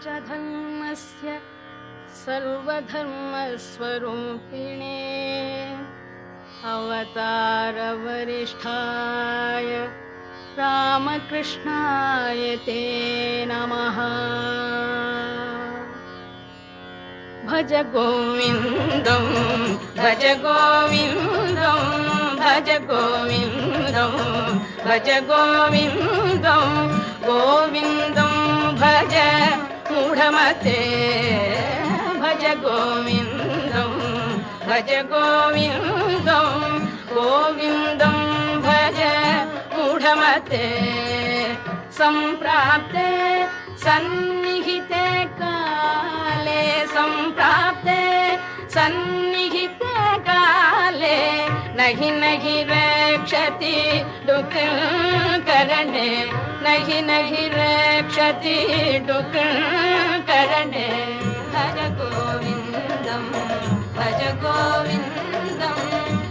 च धर्मस्य सर्वधर्मस्वरूपिणे अवतारवरिष्ठाय रामकृष्णाय ते नमः। भज गोविन्दं भज गोविन्दं भज गोविन्दं भज गोविन्दं गोविन्दं भज मूढमते भज गोविन्दं भज गोविन्दं गोविन्दं भज मूढमते। सम्प्राप्ते सन्निहिते काले सम्प्राप्ते सन्निहिते काले नहि नहि रक्षति दुःखकरणे नहि नहि रक्षति दुःखकरणे। भज गोविन्दं भज गोविन्दं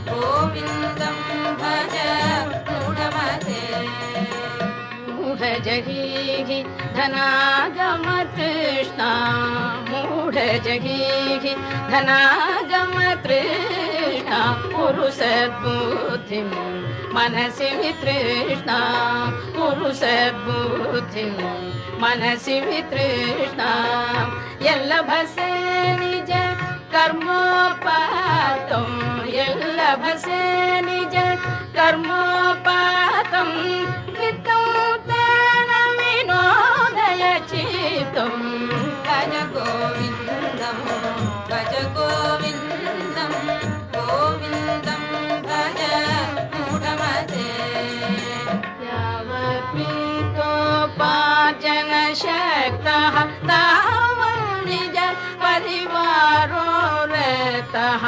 गोविन्दं भज मूढमते। मूढजगीहि धनागमतृष्णा मूढजगीहि धनागमतृष्णा कुरु सद्बुद्धिं मनसि वितृष्णा कुरु सद्बुद्धिं मनसि वितृष्णा। यल्लभसे निज कर्मोपातं यल्लभसे निज कर्मोपातं वित्तं तेन विनोदय चित्तं। भज गोविन्दं भज गोविन्दं गोविन्दं भज मूढमते। यावत् पीतोपार्जनशक्तः तावत् निज परिवारो रतः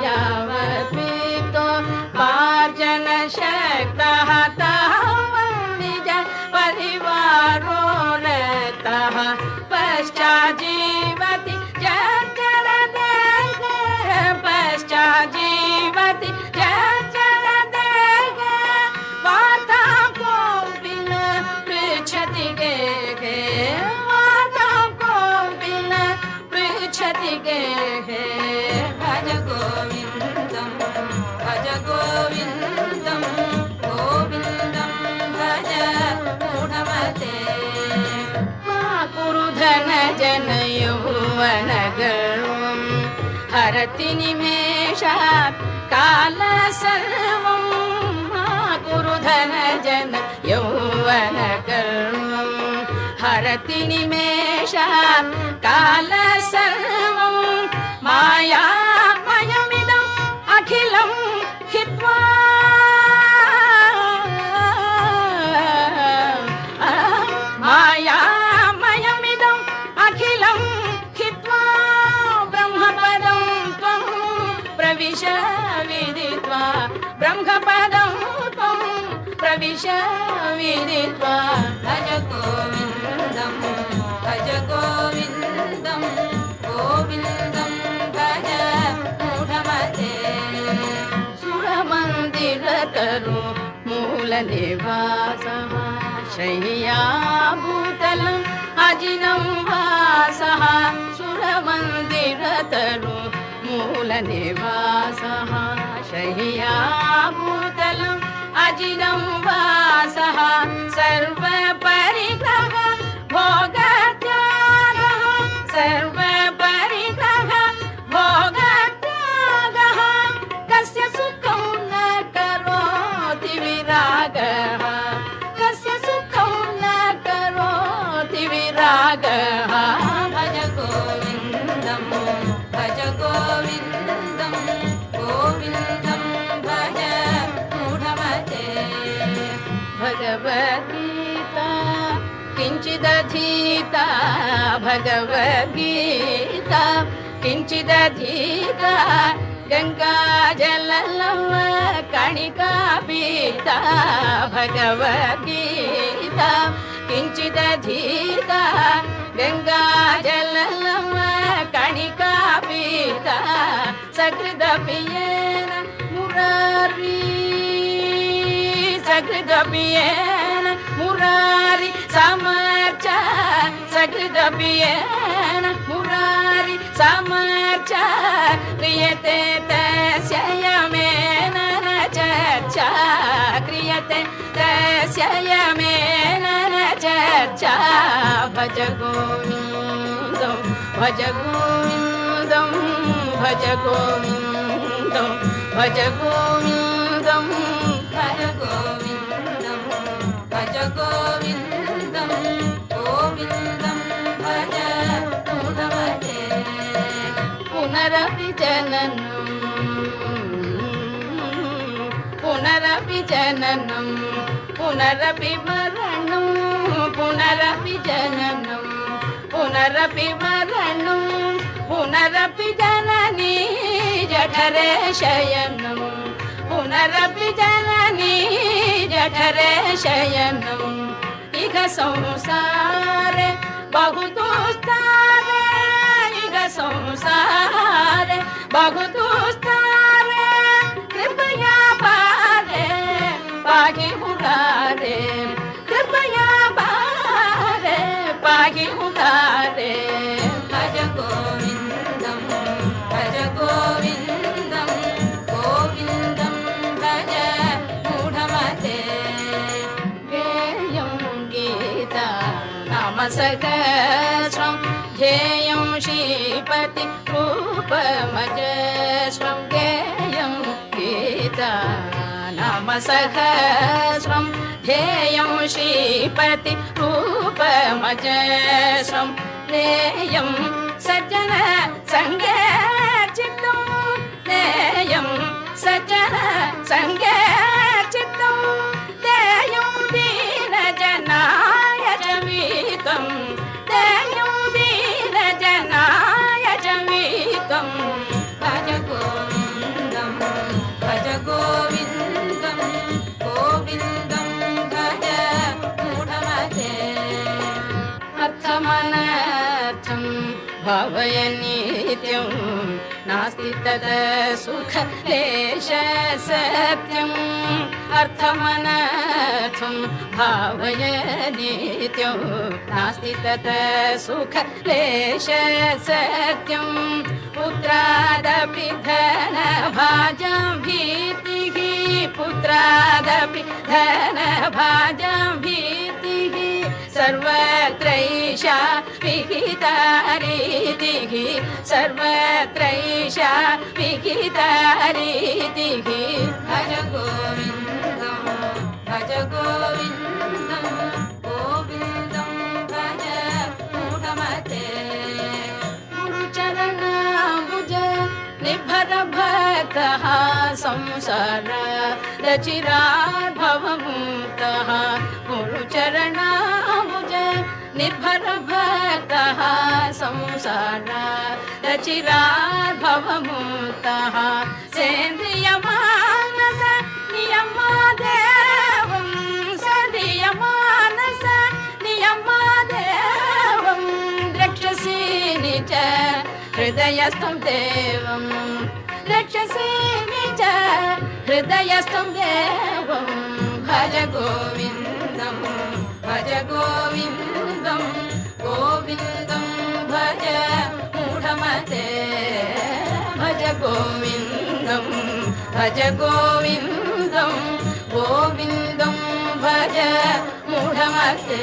यावत् पीतोपार्जनशक्तः तावत् निज परिवारो रतः। पश्चाज्जीवति जर्जरदेहे पश्चाज्जीवति जर्जरदेहे वार्तां कोऽपि न पृच्छति गेहे वार्तां कोऽपि न पृच्छति गेहे। भज गोविन्दं भज गोविन्दं गोविन्दं भज मूढमते। मा कुरु धनजन यौवनगर्वं हरति निमेषात् काल सर्वं। मा कुरु धनजन यौवनगर्वं हरति निमेषात् काल सर्वं। मायामयमिदम् अखिलं हित्वा मायामयमिदम् अखिलं हित्वा ब्रह्मपदं त्वं प्रविश विदित्वा ब्रह्मपदं त्वं प्रविश विदित्वा। भज गोविन्दं भज गोविन्दं गोविन्दं भज मूढमते। सुरमन्दिरतरु मूलनिवासः शय्याभूतलम् अजिनं वासः। सुरमन्दिरतरु मूलनिवासः शय्याभूतलम् अजिनं वासः। सर्वपरिग्रह भोगत्यागः सर्वपरिग्रह भोगत्यागः। कस्य सुखं न करोति विरागः कस्य सुखं न करोति विरागः। भज गोविन्दं भज गोविन्दं गोविन्दं भज मूढमते। भगवद्गीता किञ्चिदधीता भगवद्गीता किञ्चिदधीता गङ्गाजललम् कणिका पीता भगवद्गीता किञ्चिदधीता गङ्गाजललम् कणिका पीता। सकृदपि येन मुरारी सकृदपि येन मुरारी समर्च सकृदपि येन मुरारि समर्चा क्रियते तस्य यमेन न चर्चा क्रियते तस्य यमेन न चर्चा भज गोविन्दं भज गोविन्दं भज गोविन्दं भज गोविन्दं भज गोविन्दं भज गोविन्दं गोविन्दं भज मुदमते पुनरपि जननं पुनरपि जननं पुनरपि मरणं पुनरपि जननं पुनरपि मरणं पुनरपि जननी जठरे शयनं पुनरपि जननी जठरे शयनं इह संसारे बहु दुस्तारे इह संसारे बहु दुस्तारे कृपया पारे पाहि मुरारे कृपया पारे पाहि मुरारे भज गोविन्दं भज गोविन्दं गोविन्दं भज मूढमते गेयं गीता नाम सहस्रं ध्येयं श्रीपति रूपमजस्रं गेयं गीता नाम सहस्रं ध्येयं श्रीपति रूपमजस्रं नेयं सज्जन संगे चित्तं नेयं सज्जन संगे चित्तं देयं दीनजनाय जवीतं देयं दीनजनाय जवीतं भज गोविन्दं भज गोविन्दं गोविन्दं भज मूढमते अर्थमनर्थं भावय नित्यं नास्ति तद सुख लेश सत्यम् अर्थमनर्थं भावय नित्यं नास्ति तद सुख लेश सत्यं पुत्रादपि धनभाजं भीतिः पुत्रादपि धनभाजं भीतिः सर्वत्रैषा विहिता रीतिः सर्वत्रैषा विहिता रीतिः भज गोविन्दं भज गोविन्दं गोविन्दं भज मूढमते गुरुचरणाम्बुज निभर भक्तः संसार रचिराद्भवमुक्तः गुरुचरणाम्बुज निर्भर भक्तः संसार रचिराद्भवमुक्तः सेन्द्रियमानस नियमादेवं सदीयमानस नियमादेवं द्रक्ष्यसि निज हृदयस्थं देवं द्रक्ष्यसि निज हृदयस्थं देवं भज गोविन्दं भज गोविन्दं गोविन्दं भज मूढमते भज गोविन्दं भज गोविन्दं गोविन्दं भज मूढमते